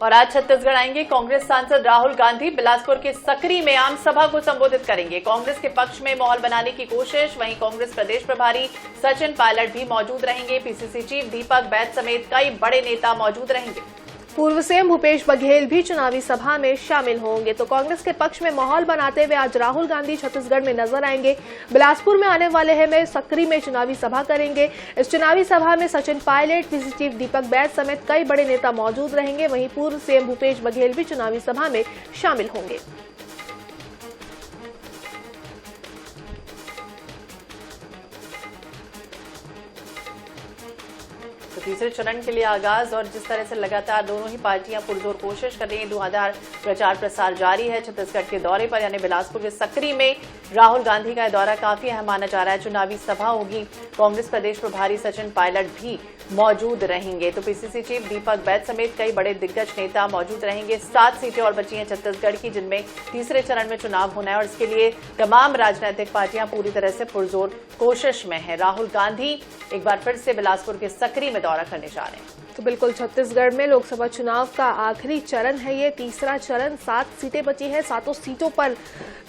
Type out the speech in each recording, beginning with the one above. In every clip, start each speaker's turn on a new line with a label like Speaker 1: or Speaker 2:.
Speaker 1: और आज छत्तीसगढ़ आएंगे कांग्रेस सांसद राहुल गांधी। बिलासपुर के सकरी में आम सभा को संबोधित करेंगे। कांग्रेस के पक्ष में माहौल बनाने की कोशिश। वहीं कांग्रेस प्रदेश प्रभारी सचिन पायलट भी मौजूद रहेंगे। पीसीसी चीफ दीपक बैद समेत कई बड़े नेता मौजूद रहेंगे।
Speaker 2: पूर्व सीएम भूपेश बघेल भी चुनावी सभा में शामिल होंगे। तो कांग्रेस के पक्ष में माहौल बनाते हुए आज राहुल गांधी छत्तीसगढ़ में नजर आएंगे। बिलासपुर में आने वाले हैं में सकरी में चुनावी सभा करेंगे। इस चुनावी सभा में सचिन पायलट, पीसीसी चीफ दीपक बैद समेत कई बड़े नेता मौजूद रहेंगे। वहीं पूर्व सीएम भूपेश बघेल भी चुनावी सभा में शामिल होंगे।
Speaker 1: तो तीसरे चरण के लिए आगाज और जिस तरह से लगातार दोनों ही पार्टियां पुरजोर कोशिश कर रही हैं, धुआंधार प्रचार प्रसार जारी है। छत्तीसगढ़ के दौरे पर यानी बिलासपुर के सकरी में राहुल गांधी का दौरा काफी अहम माना जा रहा है। चुनावी सभा होगी। कांग्रेस प्रदेश प्रभारी सचिन पायलट भी मौजूद रहेंगे। तो पीसीसी चीफ दीपक बैद समेत कई बड़े दिग्गज नेता मौजूद रहेंगे। 7 सीटें और बची हैं छत्तीसगढ़ की, जिनमें तीसरे चरण में चुनाव होना है और इसके लिए तमाम राजनीतिक पार्टियां पूरी तरह से पुरजोर कोशिश में है। राहुल गांधी एक बार फिर से बिलासपुर के सकरी में दौरा करने जा रहे हैं।
Speaker 2: तो बिल्कुल छत्तीसगढ़ में लोकसभा चुनाव का आखिरी चरण है ये, तीसरा चरण। 7 सीटें बची हैं, 7 सीटों पर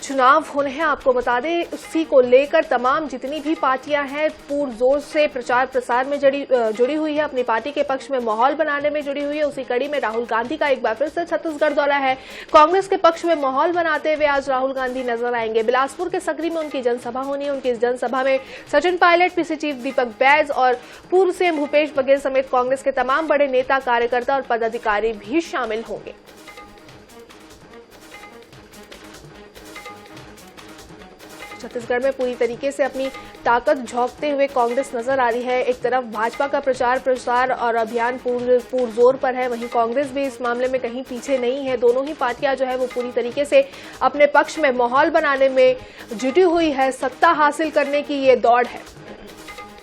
Speaker 2: चुनाव होने हैं। आपको बता दें, उसी को लेकर तमाम जितनी भी पार्टियां हैं पुरजोर से प्रचार प्रसार में जुड़ी हुई है, अपनी पार्टी के पक्ष में माहौल बनाने में जुड़ी हुई है। उसी कड़ी में राहुल गांधी का एक बार फिर से छत्तीसगढ़ दौरा है। कांग्रेस के पक्ष में माहौल बनाते हुए आज राहुल गांधी नजर आएंगे। बिलासपुर के सकरी में उनकी जनसभा होनी है। उनकी इस जनसभा में सचिन पायलट, पीसीसी चीफ दीपक बैद और पूर्व सीएम भूपेश बघेल समेत कांग्रेस के तमाम बड़े नेता, कार्यकर्ता और पदाधिकारी भी शामिल होंगे। छत्तीसगढ़ में पूरी तरीके से अपनी ताकत झोंकते हुए कांग्रेस नजर आ रही है। एक तरफ भाजपा का प्रचार प्रसार और अभियान पुरजोर पर है, वहीं कांग्रेस भी इस मामले में कहीं पीछे नहीं है। दोनों ही पार्टियां जो है वो पूरी तरीके से अपने पक्ष में माहौल बनाने में जुटी हुई है। सत्ता हासिल करने की ये दौड़ है।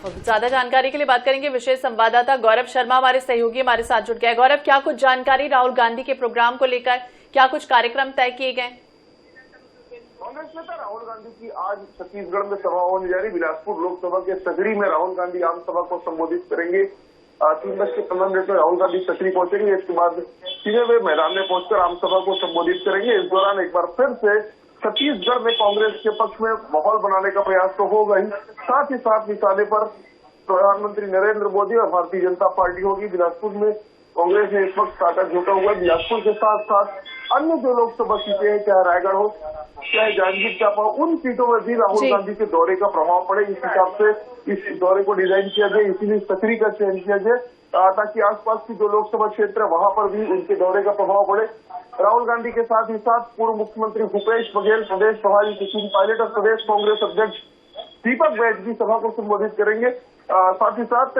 Speaker 1: ज्यादा जानकारी के लिए बात करेंगे विशेष संवाददाता गौरव शर्मा, हमारे सहयोगी हमारे साथ जुड़ गए। गौरव, क्या कुछ जानकारी राहुल गांधी के प्रोग्राम को लेकर, क्या कुछ कार्यक्रम तय किए गए?
Speaker 3: कांग्रेस नेता राहुल गांधी की आज छत्तीसगढ़ में सभा होने जा रही। बिलासपुर लोकसभा के सकरी में राहुल गांधी आम सभा को संबोधित करेंगे। 3:15 में राहुल गांधी सकरी पहुंचेंगे। इसके बाद सीधे वे मैदान में पहुंचकर आम सभा को संबोधित करेंगे। इस दौरान एक बार फिर से छत्तीसगढ़ में कांग्रेस के पक्ष में माहौल बनाने का प्रयास तो होगा ही, साथ ही साथ निशाने पर प्रधानमंत्री नरेंद्र मोदी और भारतीय जनता पार्टी होगी। बिलासपुर में कांग्रेस ने इस वक्त ताकत झोंका हुआ है। बिलासपुर के साथ साथ अन्य जो लोकसभा सीटें हैं, चाहे रायगढ़ हो, चाहे जांजगीर चांपा, उन सीटों में भी राहुल गांधी के दौरे का प्रभाव पड़े। इस हिसाब से इस दौरे को डिजाइन किया गया, इसीलिए सकरी का चयन किया गया ताकि आसपास की जो लोकसभा क्षेत्र है वहां पर भी उनके दौरे का प्रभाव पड़े। राहुल गांधी के साथ ही साथ पूर्व मुख्यमंत्री भूपेश बघेल, प्रदेश प्रभारी सचिन पायलट और प्रदेश कांग्रेस अध्यक्ष दीपक बैद भी सभा को संबोधित करेंगे। साथ ही साथ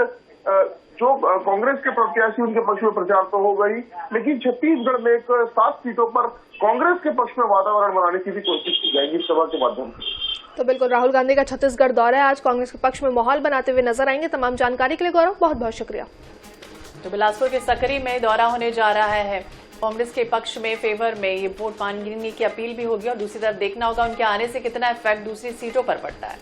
Speaker 3: जो कांग्रेस के प्रत्याशी उनके पक्ष में प्रचार तो होगा ही, लेकिन छत्तीसगढ़ में 7 सीटों पर कांग्रेस के पक्ष में वातावरण बनाने की भी कोशिश की जाएगी सभा के माध्यम से।
Speaker 2: तो बिल्कुल राहुल गांधी का छत्तीसगढ़ दौरा है। आज कांग्रेस के पक्ष में माहौल बनाते हुए नजर आएंगे। तमाम जानकारी के लिए गौरव बहुत बहुत शुक्रिया।
Speaker 1: तो बिलासपुर के सकरी में दौरा होने जा रहा है। कांग्रेस के पक्ष में फेवर में ये वोट मांगने की अपील भी होगी और दूसरी तरफ देखना होगा उनके आने से कितना इफेक्ट दूसरी सीटों पर पड़ता है।